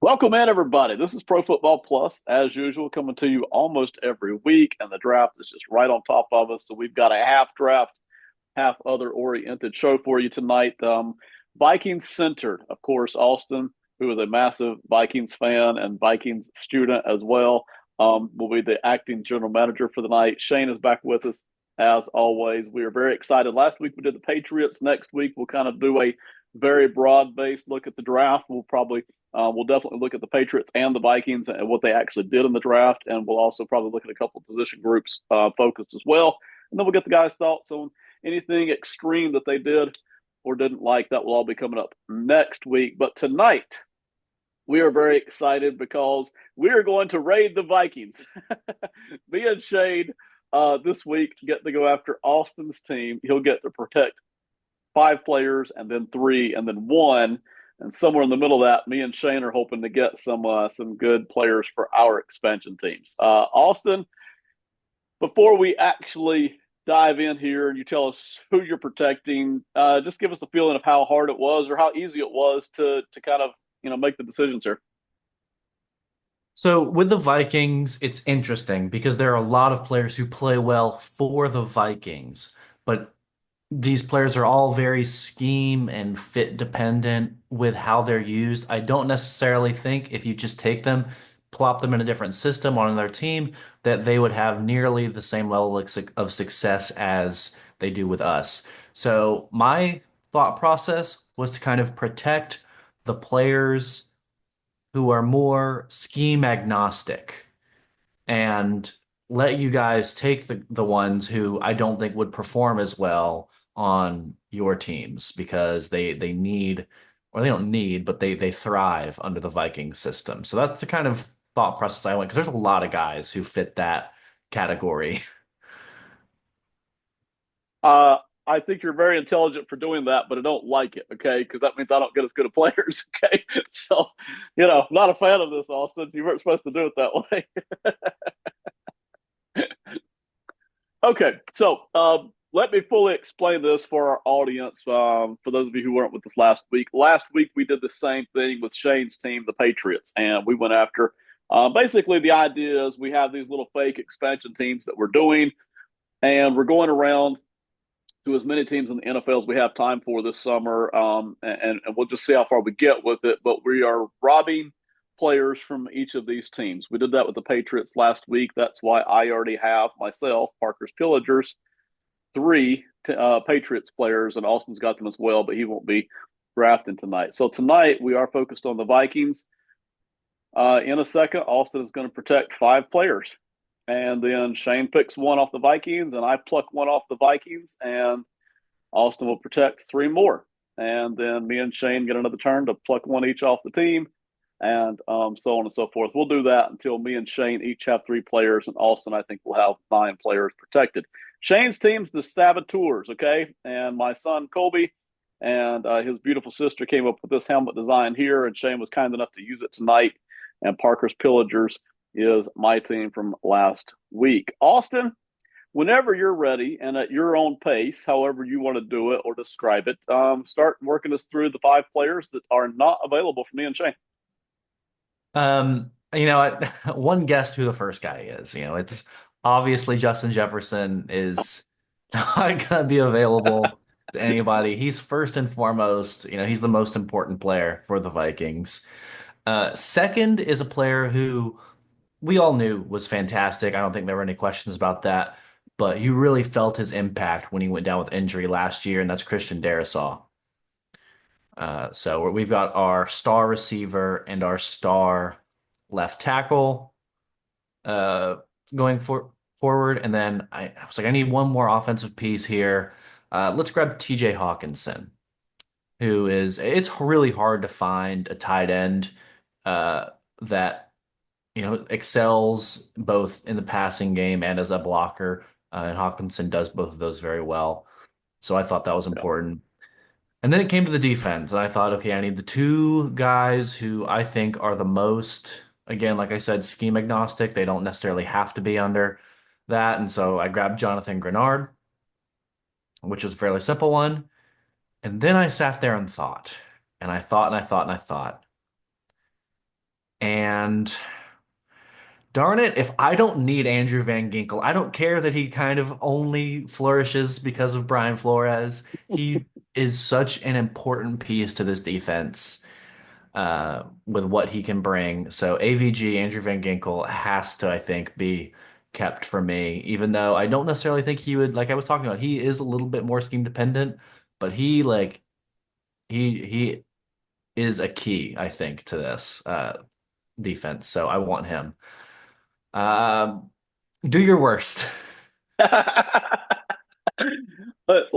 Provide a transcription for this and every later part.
Welcome in, everybody. This is Pro Football Plus, as usual, coming to you almost every week, and the draft is just right on top of us. So we've got a half draft, half other oriented show for you tonight. Vikings centered, of course, Austin, who is a massive Vikings fan and Vikings student as well, will be the acting general manager for the night. Shane is back with us as always. We are very excited. Last week we did the Patriots. Next week we'll kind of do a very broad based look at the draft. We'll definitely look at the Patriots and the Vikings and what they actually did in the draft, and we'll also probably look at a couple of position groups focused as well. And then we'll get the guys' thoughts on anything extreme that they did or didn't like. That will all be coming up next week. But tonight, we are very excited because we are going to raid the Vikings. Me and Shane this week get to go after Austin's team. He'll get to protect five players and then three and then one. And somewhere in the middle of that, me and Shane are hoping to get some good players for our expansion teams. Austin, before we actually dive in here and you tell us who you're protecting, just give us a feeling of how hard it was or how easy it was to kind of make the decisions here. So with the Vikings, it's interesting because there are a lot of players who play well for the Vikings, but these players are all very scheme and fit dependent with how they're used. I don't necessarily think if you just take them, plop them in a different system on another team, that they would have nearly the same level of success as they do with us. So my thought process was to kind of protect the players who are more scheme agnostic and let you guys take the ones who I don't think would perform as well on your teams because they need or they don't need, but they thrive under the Viking system. So that's the kind of thought process I went because there's a lot of guys who fit that category. Uh, I think you're very intelligent for doing that, but I don't like it. Okay, because that means I don't get as good of players. Okay, so not a fan of this, Austin. You weren't supposed to do it that way. Okay, so let me fully explain this for our audience. For those of you who weren't with us last week, we did the same thing with Shane's team, the Patriots, and we went after. Basically, the idea is we have these little fake expansion teams that we're doing, and we're going around to as many teams in the NFL as we have time for this summer, and we'll just see how far we get with it. But we are robbing players from each of these teams. We did that with the Patriots last week. That's why I already have myself, Parker's Pillagers, three Patriots players, and Austin's got them as well, but he won't be drafting tonight. So tonight we are focused on the Vikings. In a second, Austin is going to protect five players. And then Shane picks one off the Vikings, and I pluck one off the Vikings, and Austin will protect three more. And then me and Shane get another turn to pluck one each off the team, and so on and so forth. We'll do that until me and Shane each have three players, and Austin, I think, will have nine players protected. Shane's team's the Saboteurs, okay? And my son, Colby, and his beautiful sister came up with this helmet design here, and Shane was kind enough to use it tonight. And Parker's Pillagers is my team from last week. Austin, whenever you're ready and at your own pace, however you want to do it or describe it, start working us through the five players that are not available for me and Shane. One guess who the first guy is. It's obviously Justin Jefferson is not going to be available to anybody. He's first and foremost, he's the most important player for the Vikings. Second is a player who we all knew was fantastic. I don't think there were any questions about that, but you really felt his impact when he went down with injury last year, and that's Christian Darrisaw. So we've got our star receiver and our star left tackle uh, going forward. And then I was like, I need one more offensive piece here. Let's grab TJ Hawkinson, it's really hard to find a tight end that, excels both in the passing game and as a blocker. And Hawkinson does both of those very well. So I thought that was Yeah. important. And then it came to the defense, and I thought, okay, I need the two guys who I think are the most, again, like I said, scheme agnostic. They don't necessarily have to be under that. And so I grabbed Jonathan Grenard, which was a fairly simple one. And then I sat there and thought, and I thought, and I thought, and I thought. And darn it, if I don't need Andrew Van Ginkel, I don't care that he kind of only flourishes because of Brian Flores. He is such an important piece to this defense with what he can bring. So AVG, Andrew Van Ginkel, has to, I think, be kept for me, even though I don't necessarily think he would, like I was talking about, he is a little bit more scheme dependent, but he is a key, I think, to this defense. So I want him. Um, do your worst. But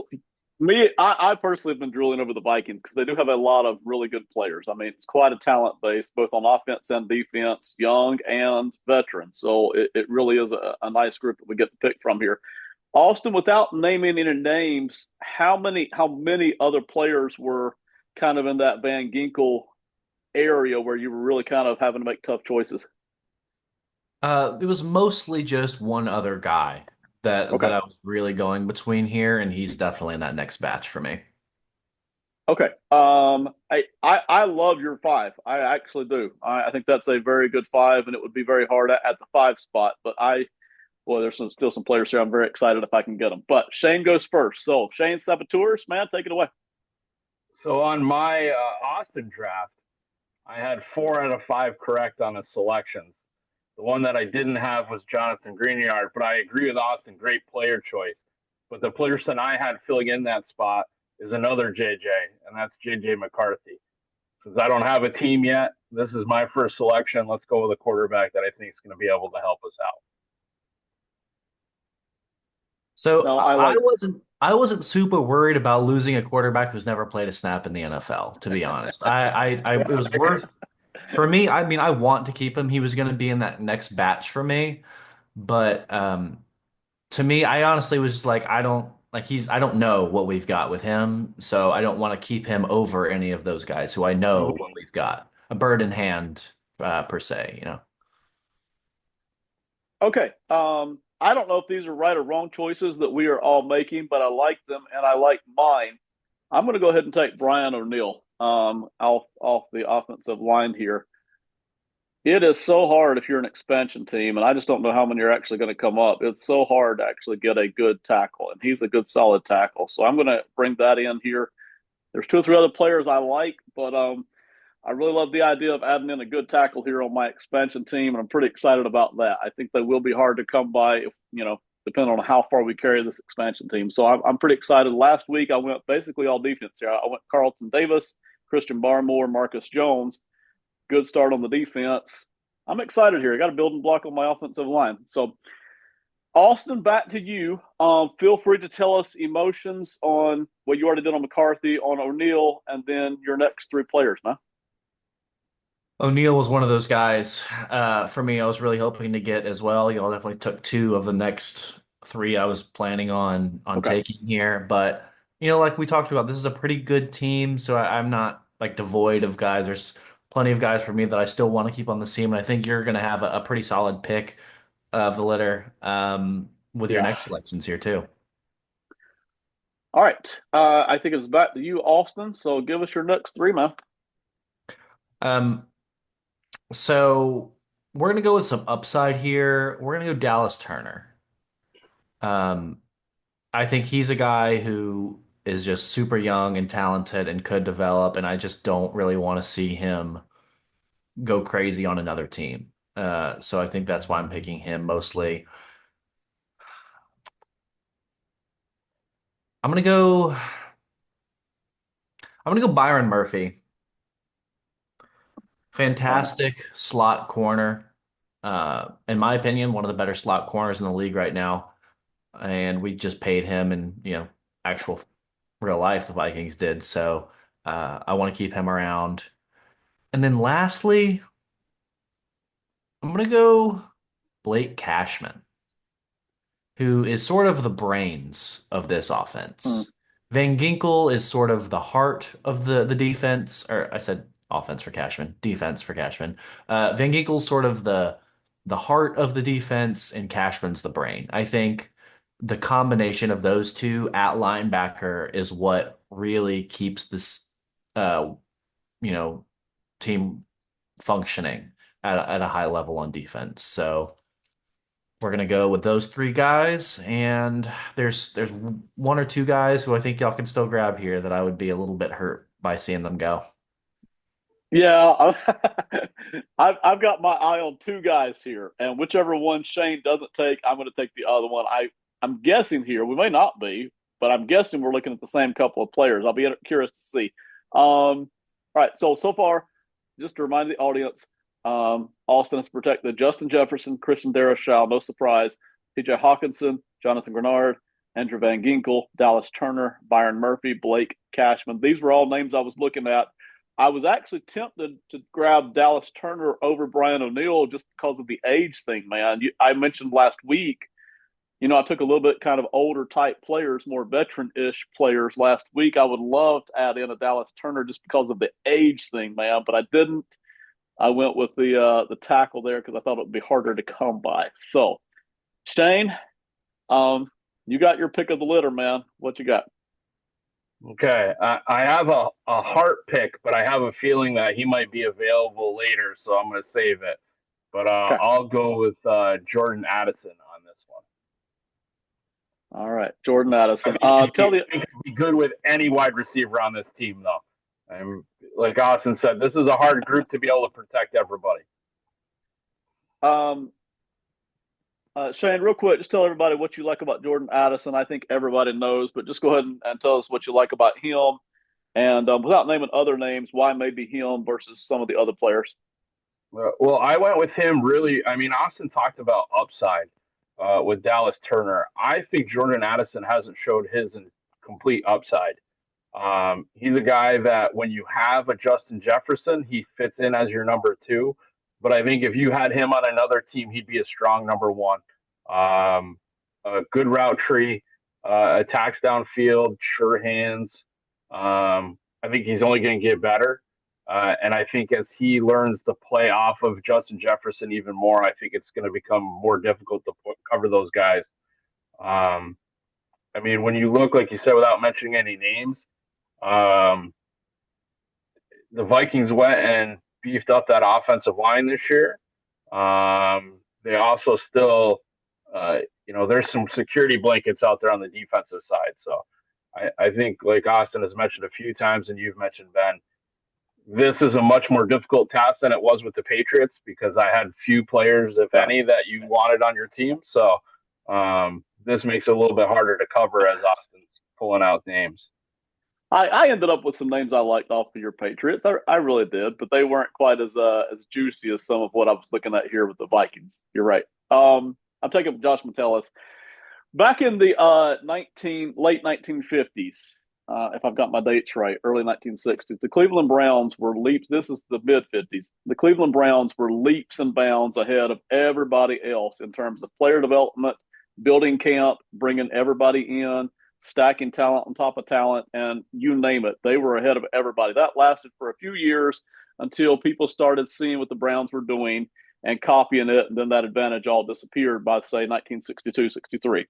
I personally have been drooling over the Vikings because they do have a lot of really good players. I mean, it's quite a talent base, both on offense and defense, young and veteran. So it really is a nice group that we get to pick from here. Austin, without naming any names, how many other players were kind of in that Van Ginkel area where you were really kind of having to make tough choices? It was mostly just one other guy that Okay. I was really going between here, and he's definitely in that next batch for me. Okay. I love your five. I actually do. I think that's a very good five, and it would be very hard at the five spot. But well, there's still some players here. I'm very excited if I can get them. But Shane goes first. So Shane Sabatours, man, take it away. So on my Austin draft, I had 4 out of 5 correct on the selections. The one that I didn't have was Jonathan Greenyard, but I agree with Austin. Great player choice. But the person I had filling in that spot is another JJ, and that's JJ McCarthy. Since I don't have a team yet, this is my first selection. Let's go with a quarterback that I think is going to be able to help us out. So No, I I like. wasn't super worried about losing a quarterback who's never played a snap in the NFL, to be honest. It was worth for me. I mean, I want to keep him. He was going to be in that next batch for me, but to me, I honestly was just like, I don't know what we've got with him, so I don't want to keep him over any of those guys who I know what we've got. A bird in hand, per se, you know. Okay. I don't know if these are right or wrong choices that we are all making, but I like them and I like mine. I'm going to go ahead and take Brian O'Neill off the offensive line here. It is so hard if you're an expansion team, and I just don't know how many are actually going to come up. It's so hard to actually get a good tackle, and he's a good solid tackle. So I'm going to bring that in here. There's two or three other players I like, but I really love the idea of adding in a good tackle here on my expansion team, and I'm pretty excited about that. I think they will be hard to come by, if depending on how far we carry this expansion team. So I'm pretty excited. Last week I went basically all defense here. I went Carlton Davis, Christian Barmore, Marcus Jones. Good start on the defense. I'm excited here. I got a building block on my offensive line. So Austin, back to you. Feel free to tell us emotions on what you already did on McCarthy, on O'Neill, and then your next three players, man. O'Neal was one of those guys. For me, I was really hoping to get as well. Y'all definitely took two of the next three I was planning on Okay. taking here. But like we talked about, this is a pretty good team, so I'm not like devoid of guys. There's plenty of guys for me that I still want to keep on the team, and I think you're gonna have a pretty solid pick of the litter with your Yeah. next selections here too. All right. I think it's back to you, Austin. So give us your next three, man. Um, so we're gonna go with some upside here. We're gonna go Dallas Turner. Um, I think he's a guy who is just super young and talented and could develop, and I just don't really want to see him go crazy on another team. So I think that's why I'm picking him mostly. I'm gonna go. I'm gonna go Byron Murphy. Okay. Fantastic slot corner. In my opinion, one of the better slot corners in the league right now. And we just paid him, and actual real life, the Vikings did. So I want to keep him around. And then lastly, I'm gonna go Blake Cashman, who is sort of the brains of this Hmm. offense. Van Ginkel is sort of the heart of the defense, or I said offense for Cashman, defense for Cashman. Van Ginkel's sort of the heart of the defense, and Cashman's the brain. I think the combination of those two at linebacker is what really keeps this uh, you know, team functioning. at a high level on defense. So we're gonna go with those three guys, and there's one or two guys who I think y'all can still grab here that I would be a little bit hurt by seeing them go. Yeah, I've got my eye on two guys here, and whichever one Shane doesn't take, I'm going to take the other one. I'm guessing here we may not be, but I'm guessing we're looking at the same couple of players. I'll be curious to see. All right, so far, just to remind the audience, Austin has protected Justin Jefferson, Christian Darrisaw, no surprise, T.J. Hawkinson, Jonathan Grenard, Andrew Van Ginkel, Dallas Turner, Byron Murphy, Blake Cashman. These were all names I was looking at. I was actually tempted to grab Dallas Turner over Brian O'Neill just because of the age thing, man. I mentioned last week, I took a little bit kind of older type players, more veteran ish players last week. I would love to add in a Dallas Turner just because of the age thing, man, but I didn't. I went with the tackle there because I thought it would be harder to come by. So, Shane, you got your pick of the litter, man. What you got? Okay, I have a heart pick, but I have a feeling that he might be available later, so I'm going to save it. But Okay. I'll go with Jordan Addison on this one. All right. Jordan Addison. I Tell the think he'd be good with any wide receiver on this team, though. And like Austin said, this is a hard group to be able to protect everybody. um, Shane, real quick, just tell everybody what you like about Jordan Addison. I think everybody knows, but just go ahead and tell us what you like about him. And without naming other names, why maybe him versus some of the other players? Well, I went with him really. I mean, Austin talked about upside with Dallas Turner. I think Jordan Addison hasn't showed his complete upside. He's a guy that when you have a Justin Jefferson, he fits in as your number two. But I think if you had him on another team, he'd be a strong number one. Um, a good route tree, attacks downfield, sure hands. I think he's only going to get better. And I think as he learns to play off of Justin Jefferson even more, I think it's going to become more difficult to cover those guys. Um, I mean, when you look, like you said, without mentioning any names, um, the Vikings went and beefed up that offensive line this year. They also still, uh, there's some security blankets out there on the defensive side. So I think, like Austin has mentioned a few times, and you've mentioned, Ben, this is a much more difficult task than it was with the Patriots because I had few players, if Yeah. any, that you wanted on your team. So this makes it a little bit harder to cover as Austin's pulling out names. I ended up with some names I liked off of your Patriots. I really did, but they weren't quite as juicy as some of what I was looking at here with the Vikings. You're right. I'm taking Josh Metellus. Back in the 1950s, if I've got my dates right, early 1960s, the Cleveland Browns were leaps. This is the mid 50s. The Cleveland Browns were leaps and bounds ahead of everybody else in terms of player development, building camp, bringing everybody in, stacking talent on top of talent, and you name it. They were ahead of everybody. That lasted for a few years until people started seeing what the Browns were doing and copying it, and then that advantage all disappeared by, say, 1962, 63.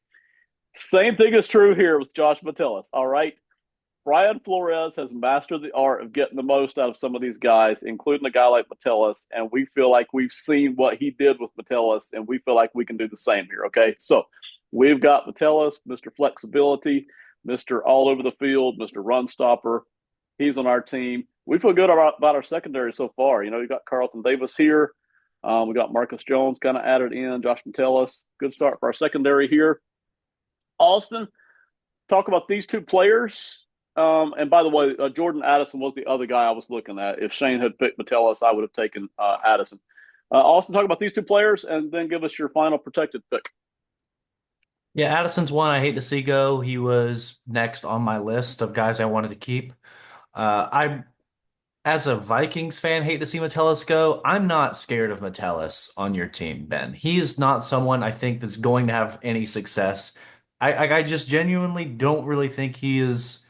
Same thing is true here with Josh Metellus. All right. Brian Flores has mastered the art of getting the most out of some of these guys, including a guy like Metellus. And we feel like we've seen what he did with Metellus, and we feel like we can do the same here. Okay. So we've got Metellus, Mr. Flexibility, Mr. All Over the Field, Mr. Run Stopper. He's on our team. We feel good about our secondary so far. You got Carlton Davis here. We got Marcus Jones kind of added in, Josh Metellus. Good start for our secondary here. Austin, talk about these two players. And by the way, Jordan Addison was the other guy I was looking at. If Shane had picked Metellus, I would have taken Addison. Austin, talk about these two players and then give us your final protected pick. Yeah, Addison's one I hate to see go. He was next on my list of guys I wanted to keep. I, as a Vikings fan, hate to see Metellus go. I'm not scared of Metellus on your team, Ben. He's not someone I think that's going to have any success. I just genuinely don't really think he is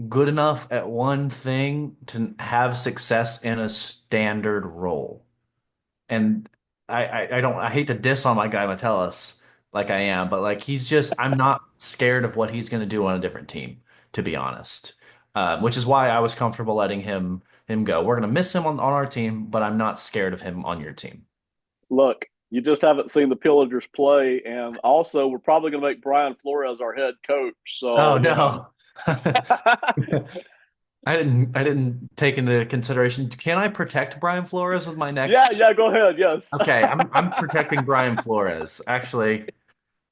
good enough at one thing to have success in a standard role. And I hate to diss on my guy Metellus like I am, but like he's just I'm not scared of what he's going to do on a different team, to be honest. Which is why I was comfortable letting him him go. We're going to miss him on our team, but I'm not scared of him on your team. Look, you just haven't seen the Pillagers play, and also we're probably going to make Brian Flores our head coach. Oh So no. I didn't take into consideration. Can I protect Brian Flores with my yeah, next? yeah, go ahead. Yes. Okay, I'm protecting Brian Flores. Actually,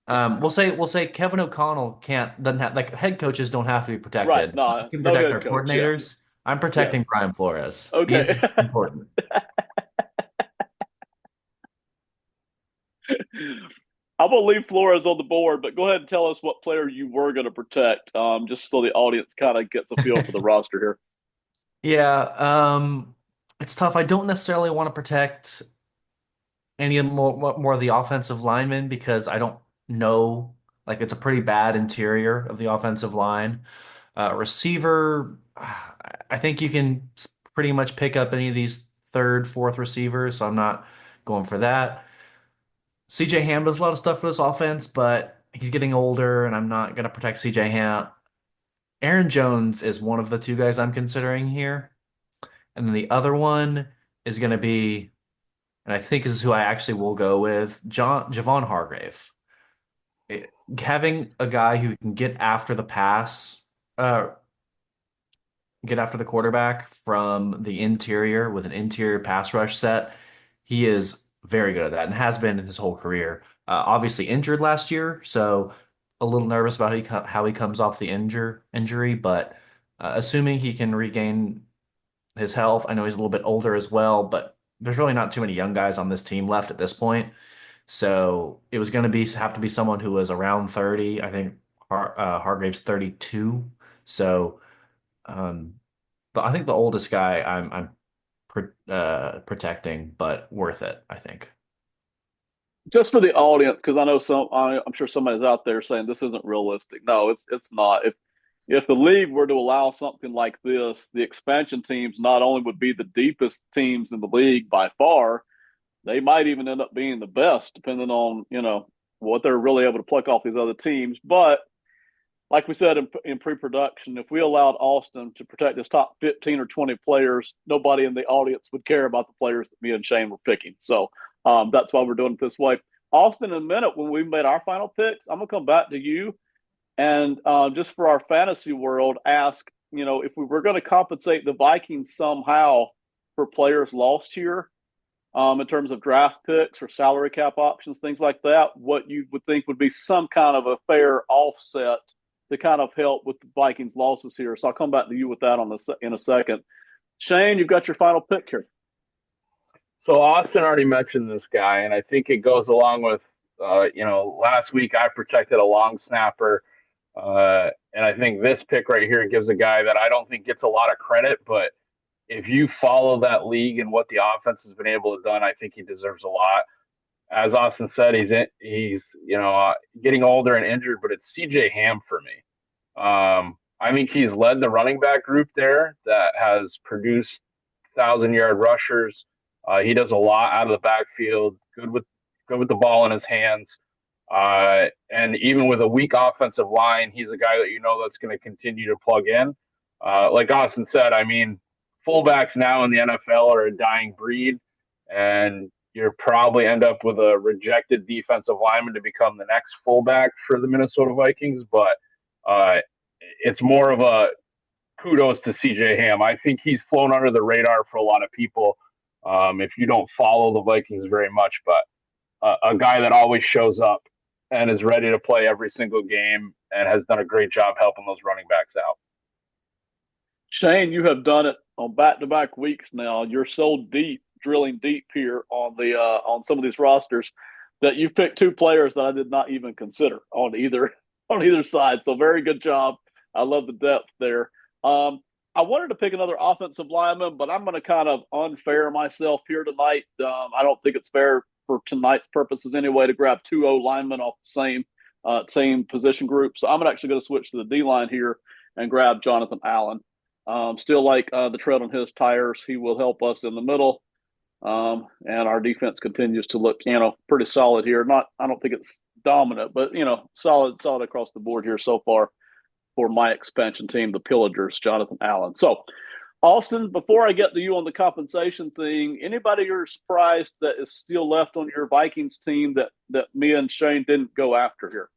we'll say Kevin O'Connell doesn't have like head coaches don't have to be Right. protected. We No, can no protect head our coach. Yeah. coordinators. I'm protecting Yes. Brian Flores. He Okay. is important. I'm gonna leave Flores on the board, but go ahead and tell us what player you were going to protect, just so the audience kind of gets a feel for the roster here. Yeah, it's tough. I don't necessarily want to protect any more of the offensive linemen because I don't know. Like it's a pretty bad interior of the offensive line. Receiver, I think you can pretty much pick up any of these third, fourth receivers, so I'm not going for that. CJ Ham does a lot of stuff for this offense, but he's getting older, and I'm not going to protect CJ Ham. Aaron Jones is one of the two guys I'm considering here. And then the other one is going to be, and I think this is who I actually will go with, Javon Hargrave. Having a guy who can uh, get after the quarterback from the interior with an interior pass rush set, he is very good at that and has been his whole career. Obviously injured last year, so a little nervous about how he comes off the injury, but assuming he can regain his health. I know he's a little bit older as well, but there's really not too many young guys on this team left at this point. So it was going to be have to be someone who was around 30. I think Hargrave's 32. So, um, but I think the oldest guy I'm protecting, but worth it, I think. Just for the audience, because I know I'm sure somebody's out there saying this isn't realistic. No, it's not. If the league were to allow something like this, the expansion teams not only would be the deepest teams in the league by far, they might even end up being the best, depending on what they're really able to pluck off these other teams. But like we said in pre-production, if we allowed Austin to protect his top 15 or 20 players, nobody in the audience would care about the players that me and Shane were picking. So that's why we're doing it this way. Austin, in a minute, when we made our final picks, I'm going to come back to you and just for our fantasy world, ask, if we were going to compensate the Vikings somehow for players lost here, in terms of draft picks or salary cap options, things like that, what you would think would be some kind of a fair offset to kind of help with the Vikings' losses here. So I'll come back to you with that in a second. Shane, you've got your final pick here. So Austin already mentioned this guy, and I think it goes along with, last week I protected a long snapper, and I think this pick right here gives a guy that I don't think gets a lot of credit, but if you follow that league and what the offense has been able to done, I think he deserves a lot. As Austin said, he's getting older and injured, but it's CJ Ham for me. I think he's led the running back group there that has produced 1,000-yard rushers. He does a lot out of the backfield. Good with the ball in his hands. And even with a weak offensive line, he's a guy that that's going to continue to plug in. Like Austin said, I mean, fullbacks now in the NFL are a dying breed, and you probably end up with a rejected defensive lineman to become the next fullback for the Minnesota Vikings. But it's more of a kudos to CJ Ham. I think he's flown under the radar for a lot of people if you don't follow the Vikings very much. But a guy that always shows up and is ready to play every single game and has done a great job helping those running backs out. Shane, you have done it on back-to-back weeks now. You're so deep, drilling deep here on some of these rosters that you've picked two players that I did not even consider on either side. So very good job. I love the depth there. I wanted to pick another offensive lineman, but I'm going to kind of unfair myself here tonight. I don't think it's fair for tonight's purposes anyway to grab two O linemen off the same position group. So I'm actually going to switch to the D line here and grab Jonathan Allen. Still like the tread on his tires. He will help us in the middle. And our defense continues to look, pretty solid here. I don't think it's dominant, but solid across the board here so far for my expansion team, the Pillagers, Jonathan Allen. So Austin, before I get to you on the compensation thing, anybody you're surprised that is still left on your Vikings team that me and Shane didn't go after here?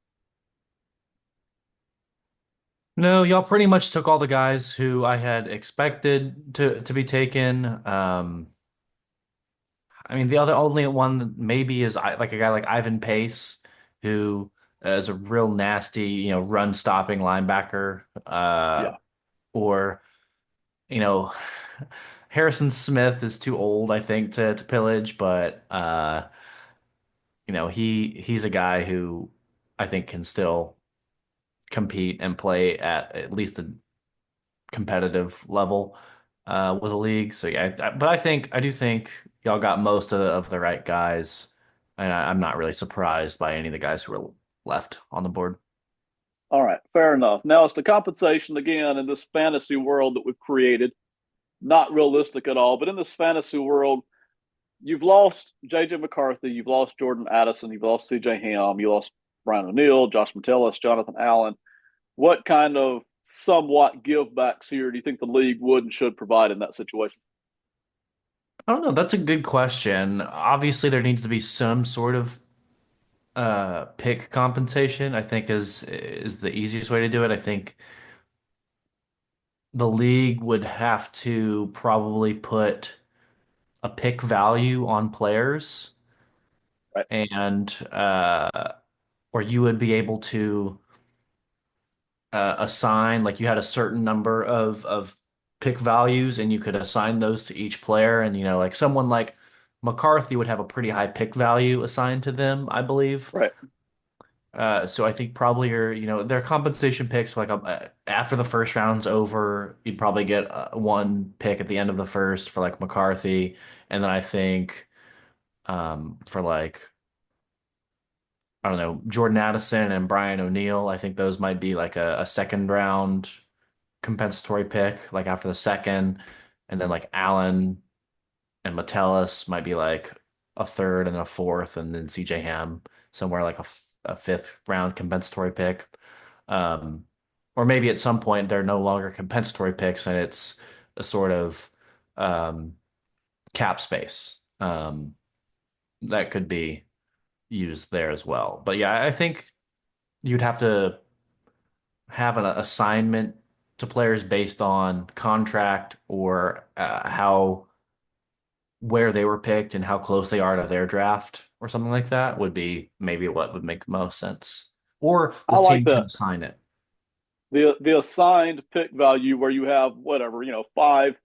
No, y'all pretty much took all the guys who I had expected to be taken. I mean, the other only one that maybe is like a guy like Ivan Pace, who is a real nasty, run stopping linebacker. Yeah, Or you know, Harrison Smith is too old, I think, to pillage, but he's a guy who I think can still compete and play at least a competitive level with the league. So yeah, but I do think y'all got most of the right guys, and I'm not really surprised by any of the guys who are left on the board. all right, fair enough. Now it's the compensation again in this fantasy world that we've created. Not realistic at all, but in this fantasy world, you've lost JJ McCarthy, you've lost Jordan Addison, you've lost CJ Ham, you lost Brian O'Neill, Josh Metellus, Jonathan Allen. What kind of somewhat give backs here do you think the league would and should provide in that situation? I don't know. That's a good question. Obviously, there needs to be some sort of pick compensation, I think is the easiest way to do it. I think the league would have to probably put a pick value on players Right, and or you would be able to assign like you had a certain number of pick values and you could assign those to each player and like someone like McCarthy would have a pretty high pick value assigned to them, I believe. right. So I think probably their compensation picks like after the first round's over, you'd probably get one pick at the end of the first for like McCarthy, and then I think for like I don't know Jordan Addison and Brian O'Neill, I think those might be like a second round compensatory pick, like after the second, and then like Allen and Metellus might be like a third and a fourth, and then CJ Ham somewhere like a fifth round compensatory pick. Um, or maybe at some point they're no longer compensatory picks and it's a sort of um, cap space that could be used there as well. But yeah, I think you'd have to have an assignment to players based on contract or how where they were picked and how close they are to their draft or something like that would be maybe what would make the most sense. Or the I like team could that. assign it. The assigned pick value where you have whatever, five,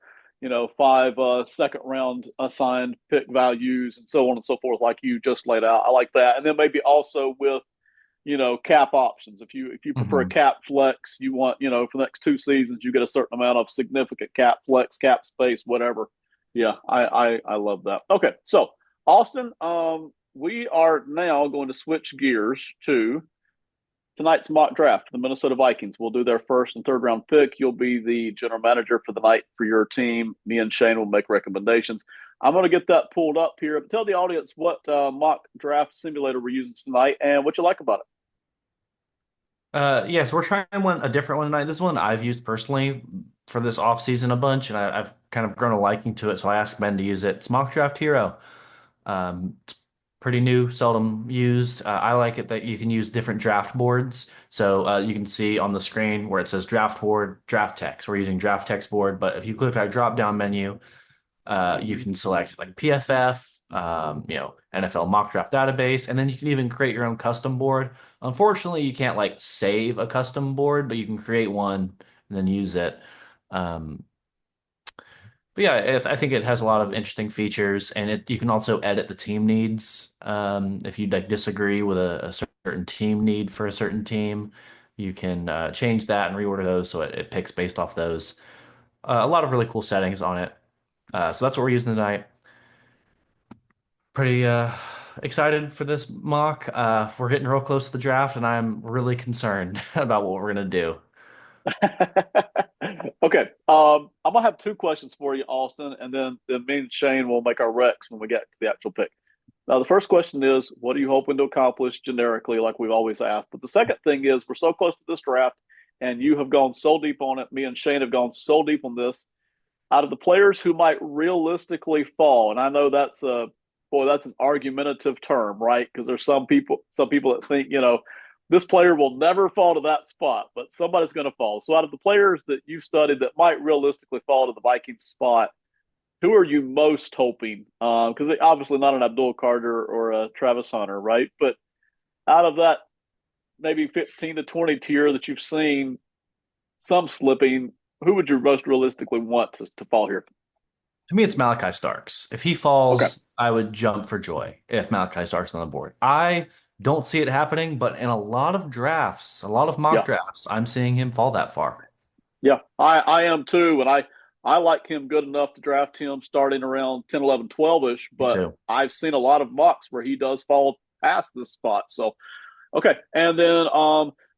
five second round assigned pick values and so on and so forth, like you just laid out. I like that. And then maybe also with cap options. If you prefer Mhm. cap flex, you want for the next 2 seasons you get a certain amount of significant cap flex, cap space, whatever. Yeah, I love that. Okay, so Austin, we are now going to switch gears to tonight's mock draft. The Minnesota Vikings will do their first and third round pick. You'll be the general manager for the night for your team. Me and Shane will make recommendations. I'm going to get that pulled up here. Tell the audience what mock draft simulator we're using tonight and what you like about it. So we're trying a different one tonight. This is one I've used personally for this off season a bunch, and I've kind of grown a liking to it. So I asked Ben to use it. It's Mock Draft Hero. It's pretty new, seldom used. I like it that you can use different draft boards. So you can see on the screen where it says draft board, draft text. We're using draft text board, but if you click that drop down menu, you can select like PFF, NFL mock draft database, and then you can even create your own custom board. Unfortunately, you can't like save a custom board, but you can create one and then use it. Um, but yeah, I think it has a lot of interesting features, and you can also edit the team needs. If you like disagree with a certain team need for a certain team, you can change that and reorder those so it picks based off those. A lot of really cool settings on it. So that's what we're using tonight. Pretty excited for this mock. We're getting real close to the draft, and I'm really concerned about what we're gonna do. Okay. I'm gonna have two questions for you, Austin, and then me and Shane will make our recs when we get to the actual pick. Now, the first question is, what are you hoping to accomplish generically, like we've always asked? But the second thing is, we're so close to this draft, and you have gone so deep on it. Me and Shane have gone so deep on this. out of the players who might realistically fall, and I know that's a boy, that's an argumentative term, right? Because there's some people that think, this player will never fall to that spot, but somebody's going to fall. So out of the players that you've studied that might realistically fall to the Vikings spot, who are you most hoping? Because obviously not an Abdul Carter or a Travis Hunter, right? But out of that maybe 15 to 20 tier that you've seen some slipping, who would you most realistically want to fall here? To me, it's Malachi Starks. If he Okay. falls, I would jump for joy if Malachi Starks on the board. I don't see it happening, but in a lot of drafts, a lot of mock Yeah. drafts, I'm seeing him fall that far. Yeah. I am too. And I like him good enough to draft him starting around 10, 11, 12 ish, Me but too. I've seen a lot of mocks where he does fall past this spot. So, okay. And then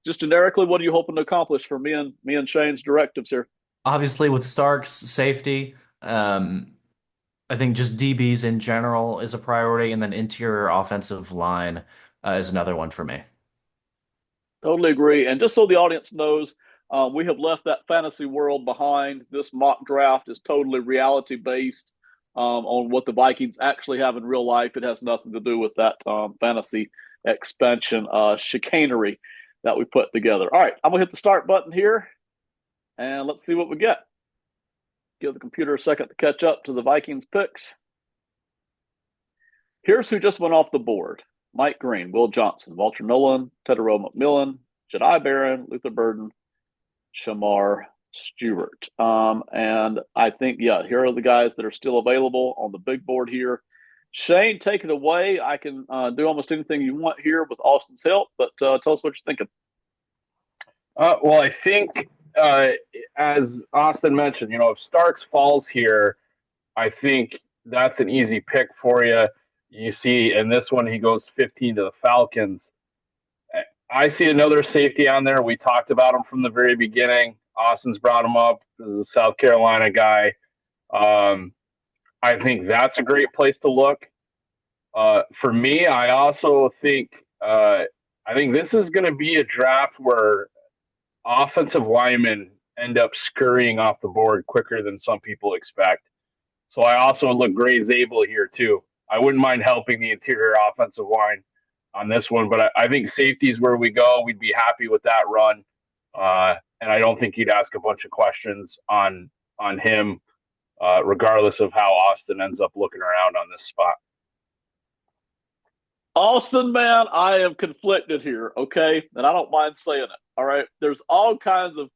just generically, what are you hoping to accomplish for me and Shane's directives here? Obviously, with Starks' safety, I think just DBs in general is a priority, and then interior offensive line is another one for me. Totally agree. And just so the audience knows, we have left that fantasy world behind. This mock draft is totally reality based on what the Vikings actually have in real life. It has nothing to do with that fantasy expansion chicanery that we put together. All right, I'm going to hit the start button here and let's see what we get. Give the computer a second to catch up to the Vikings picks. Here's who just went off the board: Mike Green, Will Johnson, Walter Nolan, Tedero McMillan, Jedi Barron, Luther Burden, Shamar Stewart. And I think, yeah, here are the guys that are still available on the big board here. Shane, take it away. I can do almost anything you want here with Austin's help, but tell us what you're thinking. Well, I think, uh, as Austin mentioned, if Starks falls here, I think that's an easy pick for you. You see, in this one, he goes 15 to the Falcons. I see another safety on there. We talked about him from the very beginning. Austin's brought him up as a South Carolina guy. Um, I think that's a great place to look. For me, I also think I think this is going to be a draft where offensive linemen end up scurrying off the board quicker than some people expect. So I also look Gray Zabel here too. I wouldn't mind helping the interior offensive line on this one, but I think safety is where we go. We'd be happy with that run, and I don't think he'd ask a bunch of questions on him, regardless of how Austin ends up looking around on this spot. Austin, man, I am conflicted here, okay? And I don't mind saying it. All right. There's all kinds of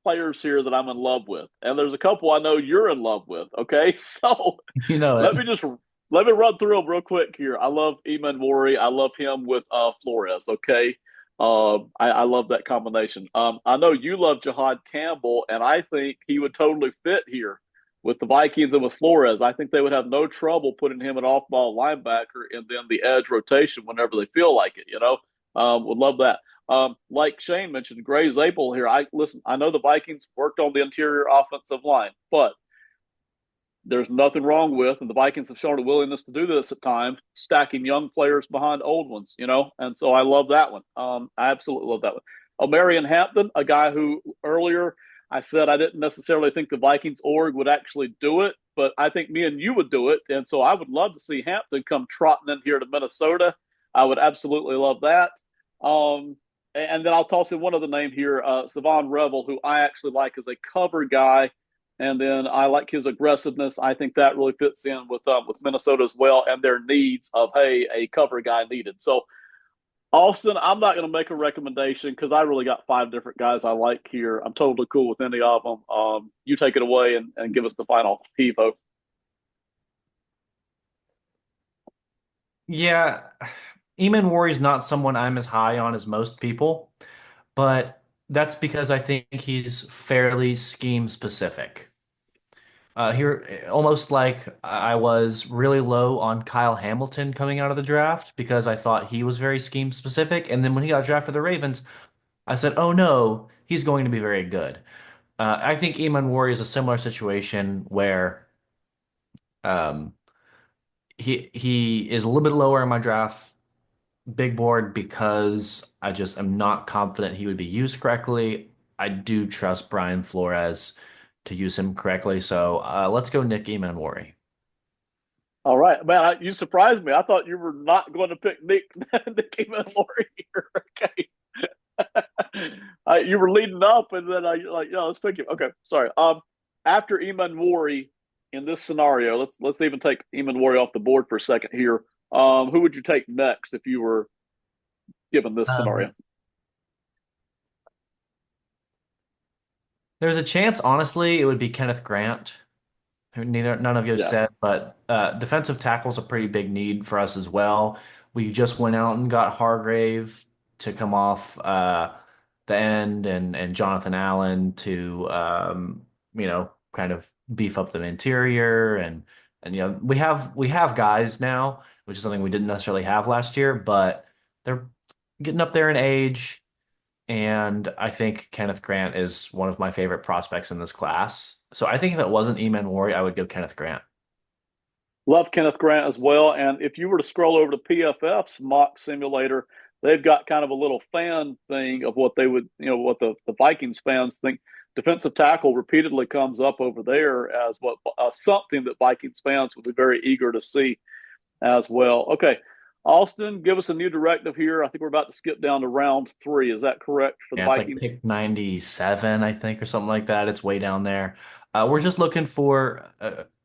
players here that I'm in love with. And there's a couple I know you're in love with. Okay. So You know it. let me just let me run through them real quick here. I love Eman Wari. I love him with Flores. Okay. I love that combination. I know you love Jihad Campbell, and I think he would totally fit here with the Vikings and with Flores. I think they would have no trouble putting him an off-ball linebacker and then the edge rotation whenever they feel like it. Would love that. Like Shane mentioned, Gray Zabel here. I listen. I know the Vikings worked on the interior offensive line, but there's nothing wrong with, and the Vikings have shown a willingness to do this at times, stacking young players behind old ones. And so I love that one. I absolutely love that one. O'Marion Hampton, a guy who earlier I said I didn't necessarily think the Vikings org would actually do it, but I think me and you would do it. And so I would love to see Hampton come trotting in here to Minnesota. I would absolutely love that. And then I'll toss in one other name here, Savon Revel, who I actually like as a cover guy. And then I like his aggressiveness. I think that really fits in with Minnesota as well and their needs of, hey, a cover guy needed. So Austin, I'm not going to make a recommendation because I really got five different guys I like here. I'm totally cool with any of them. You take it away and give us the final Pivo. Yeah, Eamon Warry's not someone I'm as high on as most people, but that's because I think he's fairly scheme specific. Here, almost like I was really low on Kyle Hamilton coming out of the draft because I thought he was very scheme specific. And then when he got drafted for the Ravens, I said, oh no, he's going to be very good. I think Eamon Warrior is a similar situation where um, he is a little bit lower in my draft big board because I just am not confident he would be used correctly. I do trust Brian Flores to use him correctly. So let's go Nick Emanwari. All right, man, you surprised me. I thought you were not going to pick Nick Mori here. Okay, you were leading up, and then I like, yeah, let's pick him. Okay, sorry. After Eman Mori in this scenario, let's even take Eman Mori off the board for a second here. Who would you take next if you were given this Um, scenario? there's a chance, honestly, it would be Kenneth Grant, who none of you have Yeah, said, but defensive tackle's a pretty big need for us as well. We just went out and got Hargrave to come off the end, and Jonathan Allen to kind of beef up the interior, and we have guys now, which is something we didn't necessarily have last year, but they're getting up there in age. And I think Kenneth Grant is one of my favorite prospects in this class. So I think if it wasn't Eman Wari, I would go Kenneth Grant. love Kenneth Grant as well. And if you were to scroll over to PFF's mock simulator, they've got kind of a little fan thing of what they would, what the Vikings fans think. Defensive tackle repeatedly comes up over there as what something that Vikings fans would be very eager to see as well. Okay, Austin, give us a new directive here. I think we're about to skip down to round three. Is that correct for the Yeah, it's like Vikings? pick 97, I think, or something like that. It's way down there. We're just looking for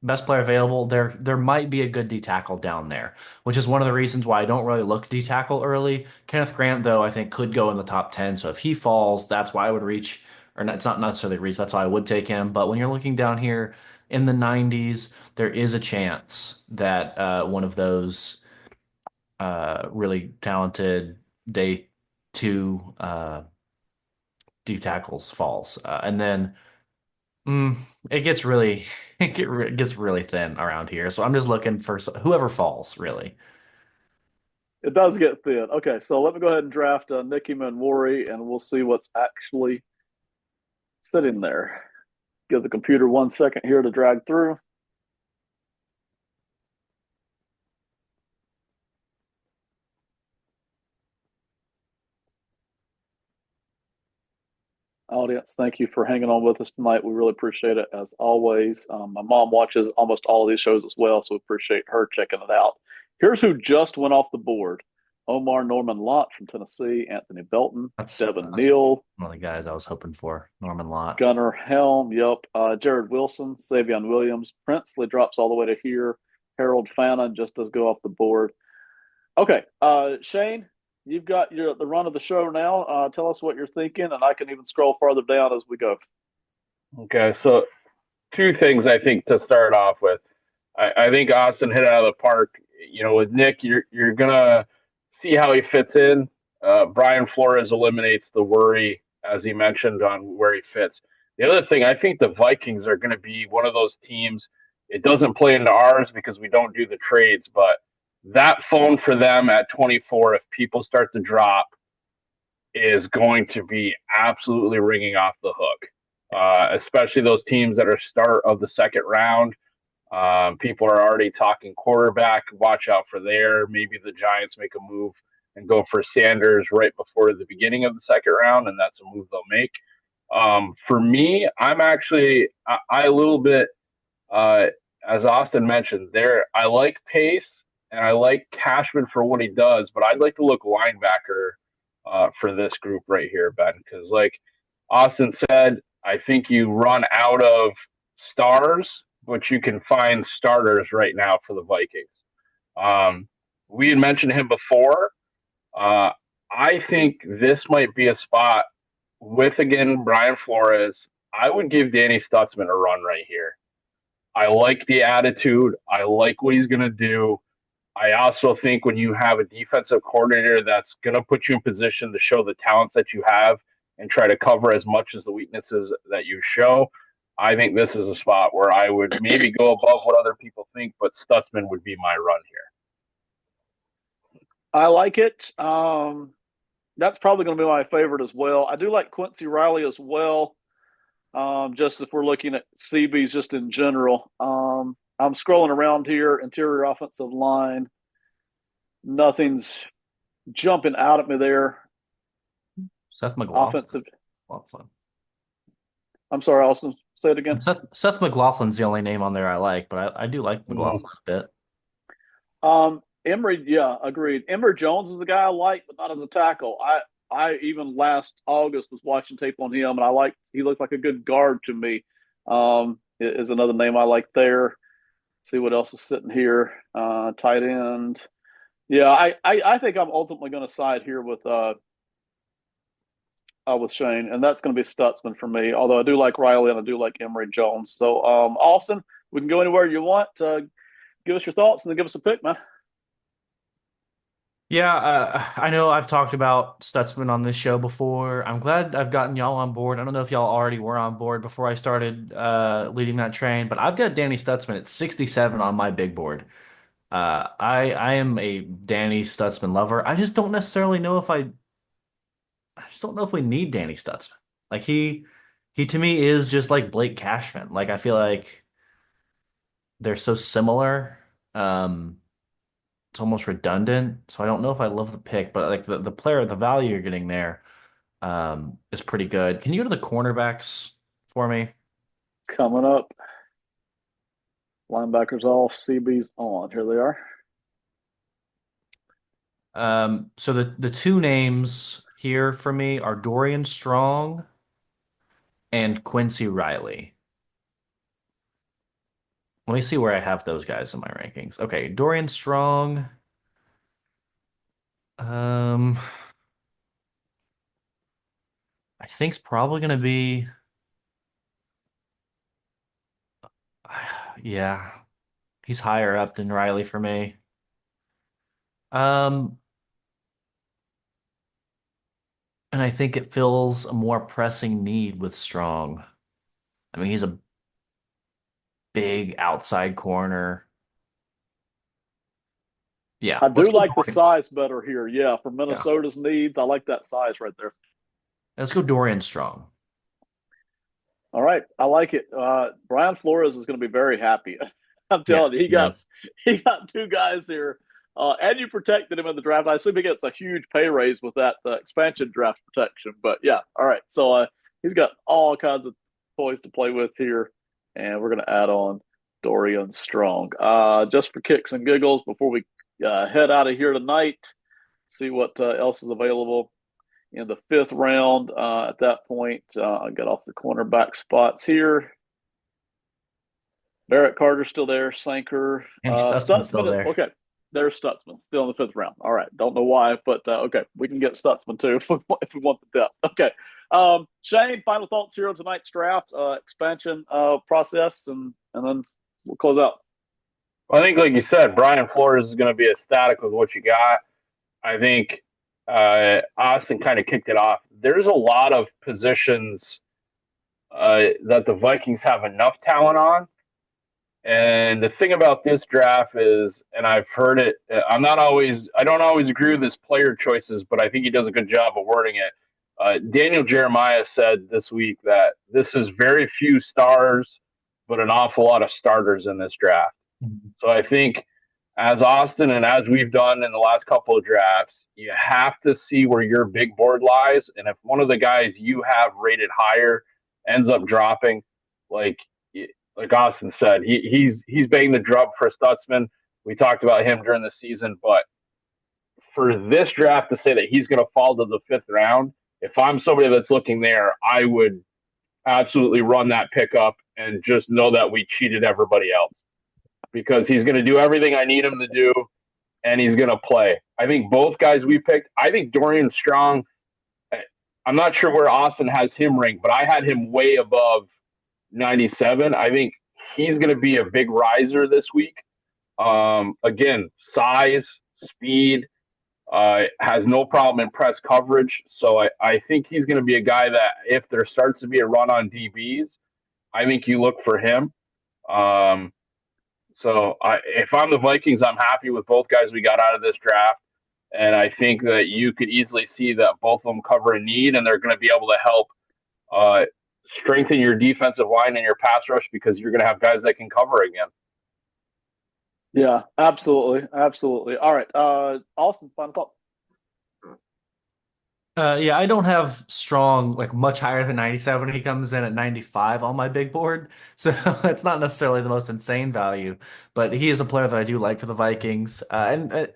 best player available. There might be a good D tackle down there, which is one of the reasons why I don't really look D tackle early. Kenneth Grant, though, I think could go in the top 10. So if he falls, that's why I would reach, or not, it's not necessarily reach. That's why I would take him. But when you're looking down here in the 90s, there is a chance that one of those really talented day two deep tackles falls, and then mm, it gets really it gets really thin around here. So I'm just looking for whoever falls, really. It does get thin. Okay, so let me go ahead and draft Nicky Manwari, and we'll see what's actually sitting there. Give the computer 1 second here to drag through. Audience, thank you for hanging on with us tonight. We really appreciate it as always. My mom watches almost all of these shows as well, so we appreciate her checking it out. Here's who just went off the board: Omar Norman Lott from Tennessee, Anthony Belton, Devin That's Neal, one of the guys I was hoping for, Norman Lott. Gunnar Helm, yep, Jared Wilson, Savion Williams, Princely drops all the way to here. Harold Fannin just does go off the board. Okay, Shane, you've got the run of the show now. Tell us what you're thinking, and I can even scroll farther down as we go. Okay, so two things I think to start off with. I think Austin hit it out of the park. With Nick, you're gonna see how he fits in. Brian Flores eliminates the worry, as he mentioned, on where he fits. The other thing, I think the Vikings are going to be one of those teams. It doesn't play into ours because we don't do the trades, but that phone for them at 24, if people start to drop, is going to be absolutely ringing off the hook. Especially those teams that are start of the second round. People are already talking quarterback. Watch out for there. Maybe the Giants make a move and go for Sanders right before the beginning of the second round, and that's a move they'll make. For me, I'm actually I a little bit uh, as Austin mentioned there. I like pace and I like Cashman for what he does, but I'd like to look linebacker for this group right here, Ben, because like Austin said, I think you run out of stars, but you can find starters right now for the Vikings. We had mentioned him before. Uh, I think this might be a spot with, again, Brian Flores. I would give Danny Stutzman a run right here. I like the attitude. I like what he's going to do. I also think when you have a defensive coordinator that's going to put you in position to show the talents that you have and try to cover as much as the weaknesses that you show, I think this is a spot where I would maybe go above what other people think, but Stutzman would be my run here. I like it. That's probably going to be my favorite as well. I do like Quincy Riley as well. Just if we're looking at CBs just in general. I'm scrolling around here, interior offensive line. Nothing's jumping out at me there. Seth McLaughlin. Offensive. McLaughlin. I'm sorry, Austin. Say it again. And Seth McLaughlin's the only name on there I like, but I do like Mhm. McLaughlin a bit. Emory, yeah, agreed. Emory Jones is the guy I like, but not as a tackle. I even last August was watching tape on him, and he looked like a good guard to me. Is another name I like there. See what else is sitting here. Tight end. Yeah, I think I'm ultimately going to side here with Shane, and that's going to be Stutzman for me. Although I do like Riley and I do like Emory Jones. So, Austin, we can go anywhere you want. Give us your thoughts and then give us a pick, man. Yeah, I know I've talked about Stutzman on this show before. I'm glad I've gotten y'all on board. I don't know if y'all already were on board before I started leading that train, but I've got Danny Stutzman at 67 on my big board. I am a Danny Stutzman lover. I just don't know if we need Danny Stutzman. Like he to me is just like Blake Cashman. Like I feel like they're so similar. Um, it's almost redundant. So I don't know if I love the pick, but like the player, the value you're getting there is pretty good. Can you go to the cornerbacks for me? Coming up, linebackers off, CB's on. Here they are. So the two names here for me are Dorian Strong and Quincy Riley. Let me see where I have those guys in my rankings. Okay, Dorian Strong. Um, I think's probably gonna be, yeah, he's higher up than Riley for me. Um, and I think it fills a more pressing need with Strong. I mean, he's a big outside corner. Yeah, I let's do go like the Dorian. size better here. Yeah, for Yeah, Minnesota's needs, I like that size right there. let's go Dorian Strong. All right, I like it. Brian Flores is going to be very happy. I'm Yeah, telling you, he got yes. he got two guys here, and you protected him in the draft. I assume he gets a huge pay raise with that expansion draft protection. But yeah, all right. So he's got all kinds of toys to play with here, and we're going to add on Dorian Strong. Just for kicks and giggles, before we head out of here tonight, see what else is available in the fifth round. At that point, I got off the cornerback spots here. Barrett Carter's still there. Sanker. And Stutzman's still Stutzman. there. Okay. There's Stutzman still in the fifth round. All right. Don't know why, but okay. We can get Stutzman too if we want the depth. Okay. Shane, final thoughts here on tonight's draft, expansion process, and then we'll close out. Well, I think, like you said, Brian Flores is going to be ecstatic with what you got. I think Austin kind of kicked it off. There's a lot of positions that the Vikings have enough talent on. And the thing about this draft is, and I've heard it, I don't always agree with his player choices, but I think he does a good job of wording it. Daniel Jeremiah said this week that this is very few stars, but an awful lot of starters in this draft. Mhm. So I think as Austin and as we've done in the last couple of drafts, you have to see where your big board lies. And if one of the guys you have rated higher ends up dropping, like like Austin said, he's banging the drum for Stutzman. We talked about him during the season, but for this draft to say that he's going to fall to the fifth round, if I'm somebody that's looking there, I would absolutely run that pick up and just know that we cheated everybody else because he's going to do everything I need him to do and he's going to play. I think both guys we picked, I think Dorian Strong, I'm not sure where Austin has him ranked, but I had him way above 97. I think he's going to be a big riser this week. Again, size, speed, has no problem in press coverage. So I think he's going to be a guy that if there starts to be a run on DBs, I think you look for him. Um, if I'm the Vikings, I'm happy with both guys we got out of this draft. And I think that you could easily see that both of them cover a need and they're going to be able to help uh, strengthen your defensive line and your pass rush because you're going to have guys that can cover again. Yeah, absolutely, absolutely. All right, Austin, final thoughts. Yeah, I don't have strong, like much higher than 97. He comes in at 95 on my big board. So it's not necessarily the most insane value, but he is a player that I do like for the Vikings. And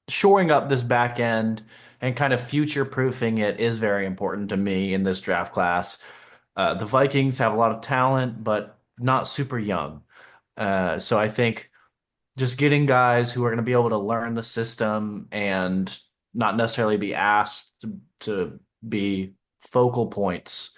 shoring up this back end and kind of future proofing it is very important to me in this draft class. The Vikings have a lot of talent, but not super young. So I think just getting guys who are going to be able to learn the system and not necessarily be asked to be focal points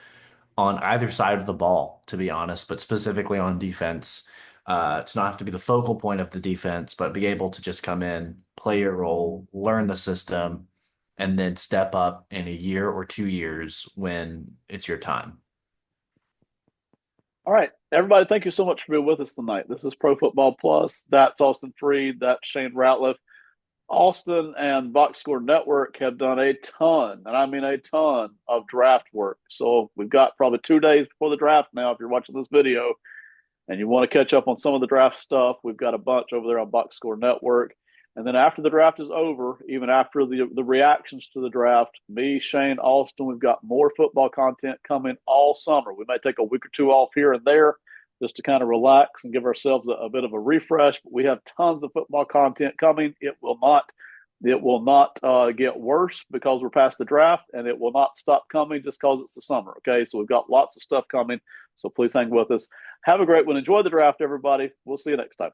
on either side of the ball, to be honest, but specifically on defense. To not have to be the focal point of the defense, but be able to just come in, play your role, learn the system, and then step up in a year or 2 years when it's your time. All right, everybody, thank you so much for being with us tonight. This is Pro Football Plus. That's Austin Freed. That's Shane Ratliff. Austin and Box Score Network have done a ton, and I mean a ton, of draft work. So we've got probably 2 days before the draft now. If you're watching this video and you want to catch up on some of the draft stuff, we've got a bunch over there on Box Score Network. And then after the draft is over, even after the reactions to the draft, me, Shane, Austin, we've got more football content coming all summer. We may take a week or two off here and there just to kind of relax and give ourselves a bit of a refresh. But we have tons of football content coming. It will not get worse because we're past the draft, and it will not stop coming just because it's the summer. Okay, so we've got lots of stuff coming. So please hang with us. Have a great one. Enjoy the draft, everybody. We'll see you next time.